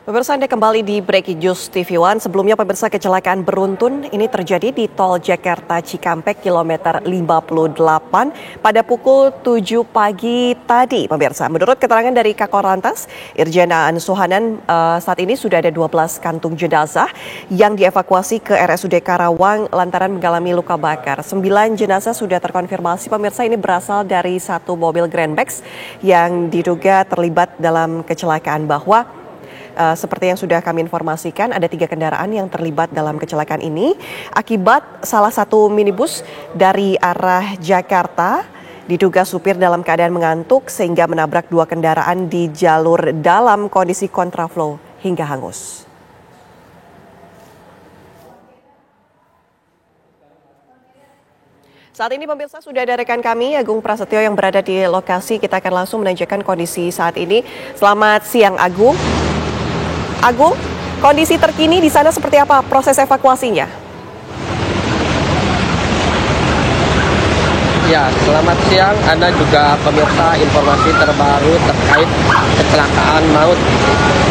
Pemirsa, Anda kembali di Breaking News TV One. Sebelumnya pemirsa, kecelakaan beruntun ini terjadi di tol Jakarta Cikampek kilometer 58 pada pukul 7 pagi tadi. Pemirsa, menurut keterangan dari Kakor Lantas, Irjen Aan Suhanan, saat ini sudah ada 12 kantung jenazah yang dievakuasi ke RSUD Karawang lantaran mengalami luka bakar. 9 jenazah sudah terkonfirmasi. Pemirsa, ini berasal dari satu mobil Grand Max yang diduga terlibat dalam kecelakaan. Bahwa seperti yang sudah kami informasikan, ada 3 kendaraan yang terlibat dalam kecelakaan ini akibat salah satu minibus dari arah Jakarta diduga supir dalam keadaan mengantuk sehingga menabrak 2 kendaraan di jalur dalam kondisi kontraflow hingga hangus. Saat ini pemirsa, sudah ada rekan kami Agung Prasetyo yang berada di lokasi. Kita akan langsung menanyakan kondisi saat ini. Selamat siang Agung. Agung, kondisi terkini di sana seperti apa proses evakuasinya? Ya, selamat siang Anda juga pemirsa. Informasi terbaru terkait kecelakaan maut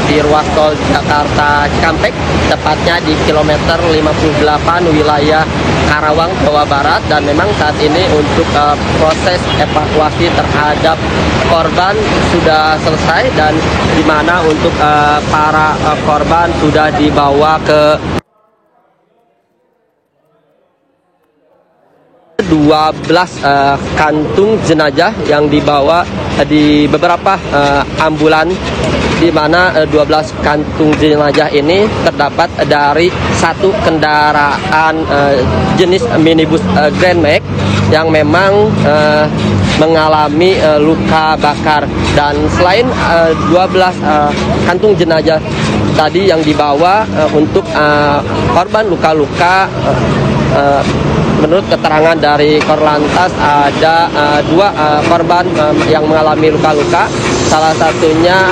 di ruas tol Jakarta Cikampek, tepatnya di kilometer 58 wilayah Karawang, Jawa Barat. Dan memang saat ini untuk proses evakuasi terhadap korban sudah selesai, dan di mana untuk para korban sudah dibawa ke 12 kantung jenazah yang dibawa di beberapa ambulan, di mana 12 kantung jenazah ini terdapat dari satu kendaraan jenis minibus Grand Max yang memang mengalami luka bakar. Dan selain 12 kantung jenazah tadi yang dibawa untuk korban luka-luka, menurut keterangan dari Korlantas ada 2 korban yang mengalami luka-luka. Salah satunya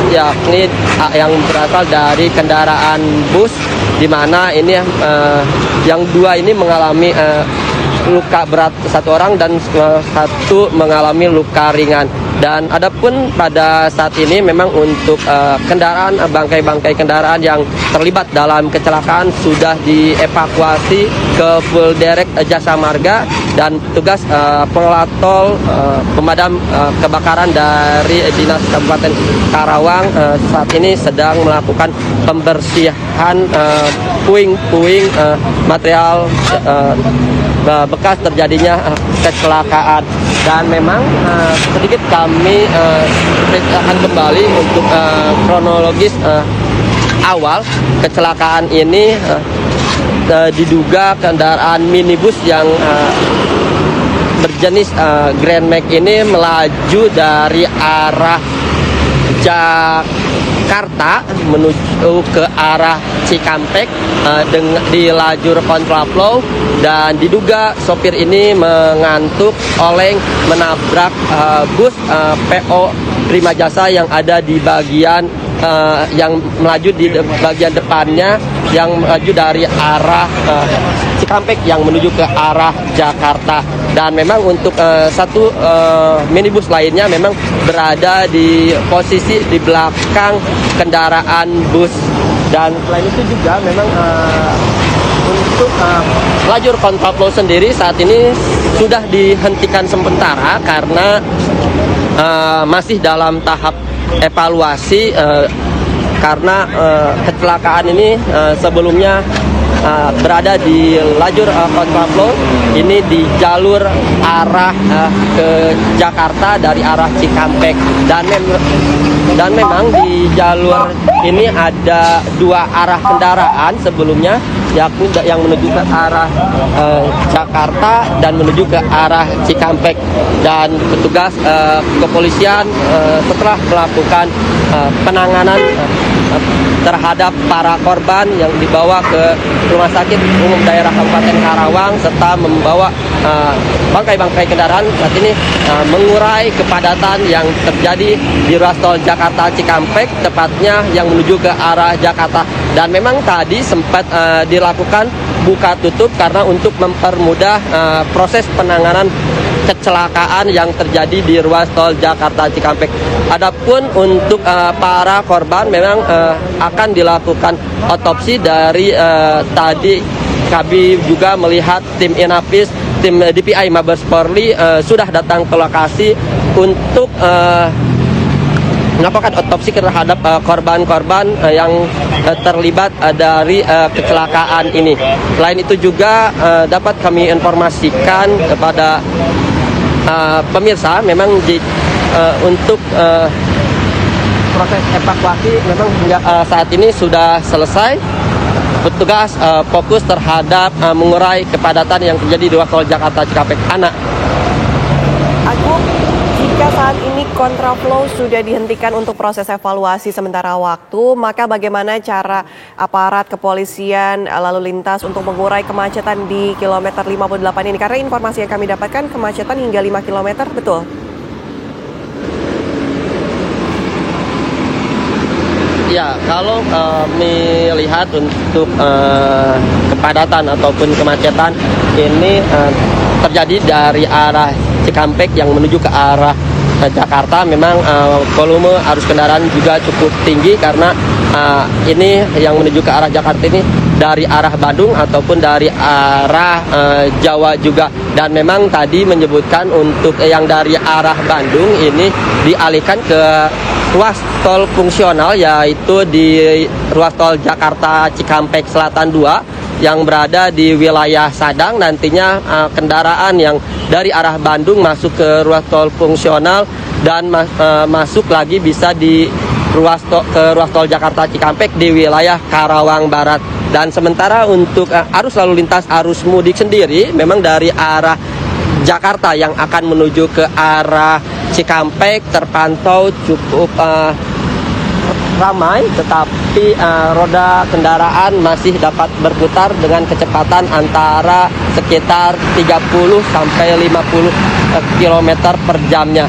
yakni yang berasal dari kendaraan bus, di mana ini yang 2 ini mengalami luka berat 1 orang dan 1 mengalami luka ringan. Dan adapun pada saat ini memang untuk kendaraan, bangkai-bangkai kendaraan yang terlibat dalam kecelakaan sudah dievakuasi ke Full Derek Jasa Marga, dan tugas pengelola tol pemadam kebakaran dari Dinas Kabupaten Karawang saat ini sedang melakukan pembersihan puing-puing material bekas terjadinya kecelakaan. Dan memang sedikit kami ceritakan kembali untuk kronologis awal kecelakaan ini. Diduga kendaraan minibus yang berjenis Grand Max ini melaju dari arah Jakarta menuju ke arah Cikampek di lajur kontraflow, dan diduga sopir ini mengantuk oleng menabrak bus PO Prima Jasa yang ada di bagian yang melaju di bagian depannya, yang melaju dari arah Cikampek yang menuju ke arah Jakarta. Dan memang untuk satu minibus lainnya memang berada di posisi di belakang kendaraan bus. Dan selain itu juga memang untuk lajur kontraflow sendiri saat ini sudah dihentikan sementara karena masih dalam tahap evaluasi, karena kecelakaan ini sebelumnya berada di lajur kontraflow ini di jalur arah ke Jakarta dari arah Cikampek. Dan memang di jalur ini ada 2 arah kendaraan sebelumnya, yakni yang menuju ke arah Jakarta dan menuju ke arah Cikampek. Dan petugas kepolisian setelah melakukan penanganan terhadap para korban yang dibawa ke Rumah Sakit Umum Daerah Kabupaten Karawang, serta membawa bangkai-bangkai kendaraan saat ini mengurai kepadatan yang terjadi di ruas tol Jakarta Cikampek, tepatnya yang menuju ke arah Jakarta. Dan memang tadi sempat dilakukan buka tutup karena untuk mempermudah proses penanganan kecelakaan yang terjadi di ruas tol Jakarta Cikampek. Adapun untuk para korban memang akan dilakukan otopsi. Dari tadi kami juga melihat tim Inafis, tim DPI Mabes Polri sudah datang ke lokasi untuk melakukan otopsi terhadap korban-korban yang terlibat dari kecelakaan ini. Selain itu juga dapat kami informasikan kepada pemirsa, memang untuk proses evakuasi memang hingga saat ini sudah selesai. Petugas fokus terhadap mengurai kepadatan yang terjadi di ruas tol Jakarta Cikampek. Agung, jika saat ini kontraflow sudah dihentikan untuk proses evaluasi sementara waktu, maka bagaimana cara aparat kepolisian lalu lintas untuk mengurai kemacetan di kilometer 58 ini? Karena informasi yang kami dapatkan kemacetan hingga 5 kilometer, betul? Ya, kalau kami lihat untuk kepadatan ataupun kemacetan ini terjadi dari arah Cikampek yang menuju ke arah Jakarta. Memang volume arus kendaraan juga cukup tinggi karena ini yang menuju ke arah Jakarta ini dari arah Bandung ataupun dari arah Jawa juga. Dan memang tadi menyebutkan untuk yang dari arah Bandung ini dialihkan ke ruas tol fungsional, yaitu di ruas tol Jakarta Cikampek Selatan 2 yang berada di wilayah Sadang. Nantinya kendaraan yang dari arah Bandung masuk ke ruas tol fungsional dan masuk lagi bisa di ke ruas tol Jakarta Cikampek di wilayah Karawang Barat. Dan sementara untuk arus lalu lintas arus mudik sendiri memang dari arah Jakarta yang akan menuju ke arah Cikampek terpantau cukup ramai, tetapi roda kendaraan masih dapat berputar dengan kecepatan antara sekitar 30 sampai 50 km per jamnya.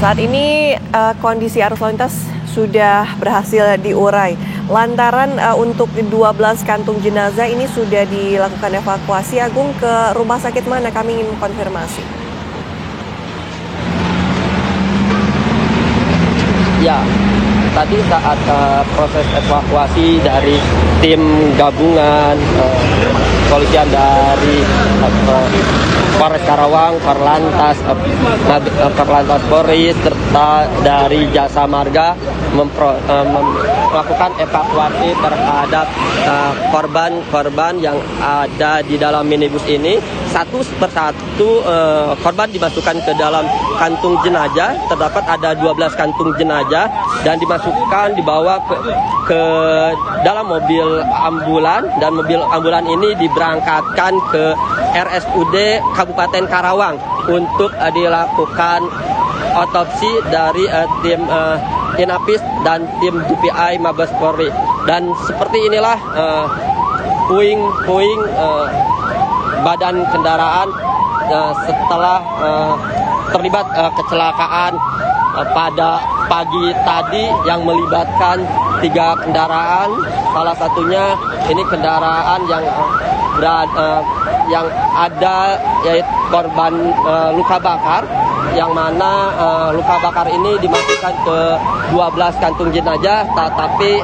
Saat ini kondisi arus lalu lintas sudah berhasil diurai. Lantaran untuk 12 kantung jenazah ini sudah dilakukan evakuasi. Agung, ke rumah sakit mana? Kami ingin konfirmasi. Ya, tadi saat proses evakuasi dari tim gabungan kepolisian dari Polres Karawang, Korlantas Polri serta dari Jasa Marga melakukan evakuasi terhadap korban-korban yang ada di dalam minibus ini. Satu persatu korban dimasukkan ke dalam kantung jenazah. Terdapat ada 12 kantung jenazah dan dibawa ke dalam mobil ambulan, dan mobil ambulan ini diberangkatkan ke RSUD Kabupaten Karawang untuk dilakukan otopsi dari tim Inafis dan tim DPI Mabes Polri. Dan seperti inilah puing-puing badan kendaraan setelah terlibat kecelakaan pada pagi tadi yang melibatkan 3 kendaraan. Salah satunya ini kendaraan yang ada yaitu korban luka bakar, yang mana luka bakar ini dimasukkan ke 12 kantung jenazah, tetapi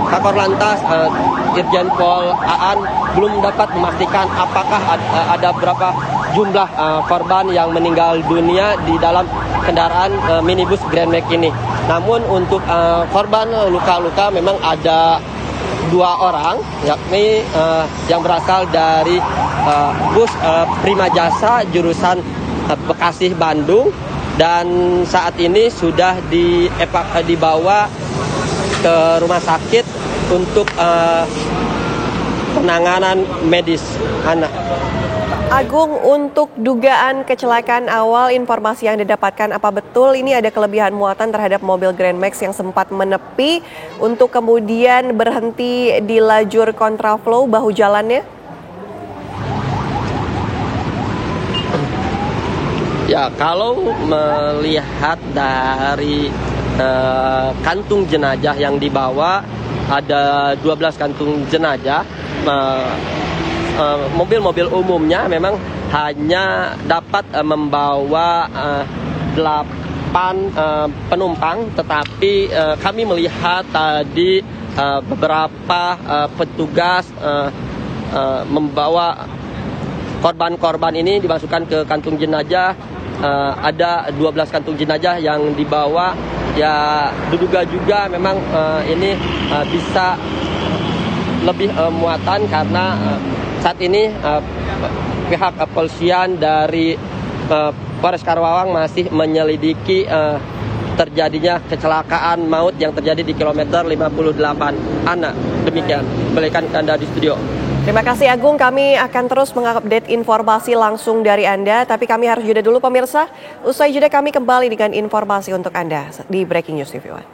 Kakor Lantas Irjen Pol Aan belum dapat memastikan apakah ada berapa jumlah korban yang meninggal dunia di dalam kendaraan minibus Grand Max ini. Namun untuk korban luka-luka memang ada 2 orang, yakni yang berasal dari bus Prima Jasa jurusan Bekasi Bandung, dan saat ini sudah dibawa ke rumah sakit untuk penanganan medis. Agung, untuk dugaan kecelakaan awal, informasi yang didapatkan apa betul ini ada kelebihan muatan terhadap mobil Grand Max yang sempat menepi untuk kemudian berhenti di lajur kontraflow bahu jalannya? Ya, kalau melihat dari kantung jenazah yang dibawa, ada 12 kantung jenazah. Mobil-mobil umumnya memang hanya dapat membawa 8 penumpang, tetapi kami melihat tadi beberapa petugas membawa korban-korban ini dimasukkan ke kantung jenazah. Ada 12 kantung jenazah yang dibawa, ya diduga juga memang ini bisa lebih muatan karena saat ini pihak kepolisian dari Polres Karawang masih menyelidiki terjadinya kecelakaan maut yang terjadi di kilometer 58. Ana, demikian. Balikan ke Anda di studio. Terima kasih Agung, kami akan terus mengupdate informasi langsung dari Anda, tapi kami harus jeda dulu pemirsa. Usai jeda kami kembali dengan informasi untuk Anda di Breaking News TV One.